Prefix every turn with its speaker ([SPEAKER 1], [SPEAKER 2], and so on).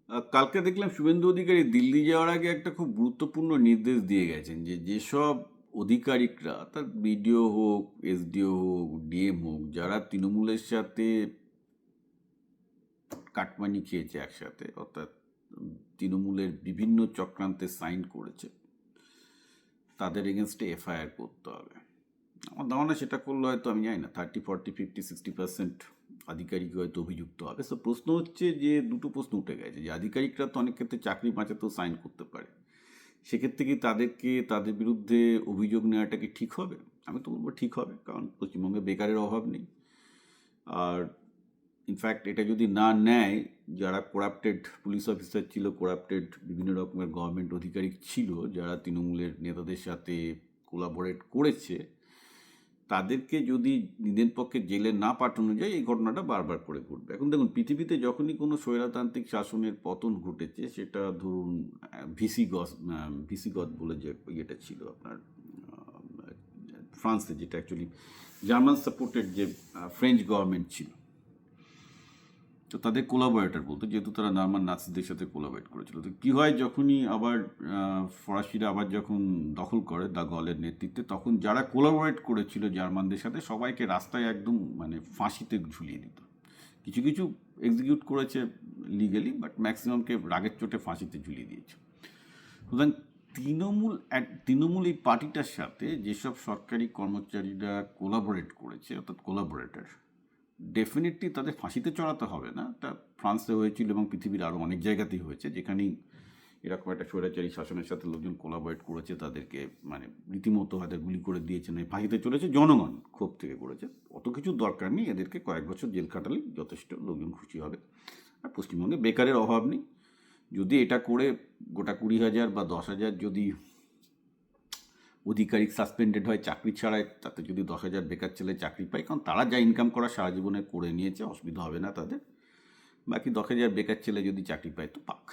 [SPEAKER 1] কালকে দেখলাম শুভেন্দু অধিকারী দিল্লি যাওয়ার আগে একটা খুব গুরুত্বপূর্ণ নির্দেশ দিয়ে গেছেন যে যেসব অধিকারিকরা তার বিডিও হোক, এসডিও হোক, ডিএম হোক, যারা তৃণমূলের সাথে কাটমানি খেয়েছে একসাথে, অর্থাৎ তৃণমূলের বিভিন্ন চক্রান্তে সাইন করেছে, তাদের এগেনস্টে এফআইআর করতে হবে। আমার ধারণা সেটা করলে হয়তো আমি জানি না 30, 40, 50, 60% আধিকারিক হয়তো অভিযুক্ত হবে। সো প্রশ্ন হচ্ছে যে দুটো প্রশ্ন উঠে গেছে যে আধিকারিকরা তো অনেক ক্ষেত্রে চাকরি বাঁচাতেও সাইন করতে পারে, সেক্ষেত্রে কি তাদের বিরুদ্ধে অভিযোগ নেওয়াটা কি ঠিক হবে? আমি তো বলবো ঠিক হবে, কারণ পশ্চিমবঙ্গে বেকারের অভাব নেই। আর ইনফ্যাক্ট এটা যদি না নেয়, যারা করাপ্টেড পুলিশ অফিসার ছিল, করাপ্টেড বিভিন্ন রকমের গভর্নমেন্ট আধিকারিক ছিল, যারা তৃণমূলের নেতাদের সাথে কোলাবোরেট করেছে, তাদেরকে যদি নিজের পক্ষে জেলে না পাঠানো যায়, এই ঘটনাটা বারবার করে ঘটবে। এখন দেখুন, পৃথিবীতে যখনই কোনো স্বৈরতান্ত্রিক শাসনের পতন ঘটেছে, সেটা ধরুন ভিসিগত বলে যে ইয়েটা ছিল আপনার ফ্রান্সে, যেটা অ্যাকচুয়ালি জার্মান সাপোর্টেড যে ফ্রেঞ্চ গভর্নমেন্ট ছিল, তো তাদের কোলাবোরেটর বলতো, যেহেতু তারা জার্মান নাৎসিদের সাথে কোলাবোরেট করেছিল। তো কী হয়, যখনই আবার ফরাসিরা আবার যখন দখল করে দা গলের নেতৃত্বে, তখন যারা কোলাবোরেট করেছিল জার্মানদের সাথে, সবাইকে রাস্তায় একদম মানে ফাঁসিতে ঝুলিয়ে দিত। কিছু কিছু এক্সিকিউট করেছে লিগালি, বাট ম্যাক্সিমামকে রাগের চোটে ফাঁসিতে ঝুলিয়ে দিয়েছে। সুতরাং তৃণমূল এই পার্টিটার সাথে যেসব সরকারি কর্মচারীরা কোলাবোরেট করেছে, অর্থাৎ কোলাবোরেটর, ডেফিনেটলি তাদের ফাঁসিতে চড়াতে হবে না। তা ফ্রান্সে হয়েছিল এবং পৃথিবীর আরও অনেক জায়গাতেই হয়েছে, যেখানেই এরকম একটা স্বৈরাচারী শাসনের সাথে লোকজন কোলাবোরেট করেছে, তাদেরকে মানে রীতিমতো হাতে গুলি করে দিয়েছে, না ফাঁসিতে চলেছে, জনগণ ক্ষোভ থেকে করেছে। অত কিছু দরকার নেই, এদেরকে কয়েক বছর জেল খাটালেই যথেষ্ট, লোকজন খুশি হবে। আর পশ্চিমবঙ্গে বেকারের অভাব নেই। যদি এটা করে গোটা 20,000 বা 10,000 যদি অধিকারিক সাসপেন্ডেড হয়, চাকরি ছাড়ায়, তাতে যদি 10,000 বেকার ছেলে চাকরি পায়, কারণ তারা যা ইনকাম করা সারা জীবনে করে নিয়েছে, অসুবিধা হবে না তাদের। বাকি 10,000 বেকার ছেলে যদি চাকরি পায় তো পাক।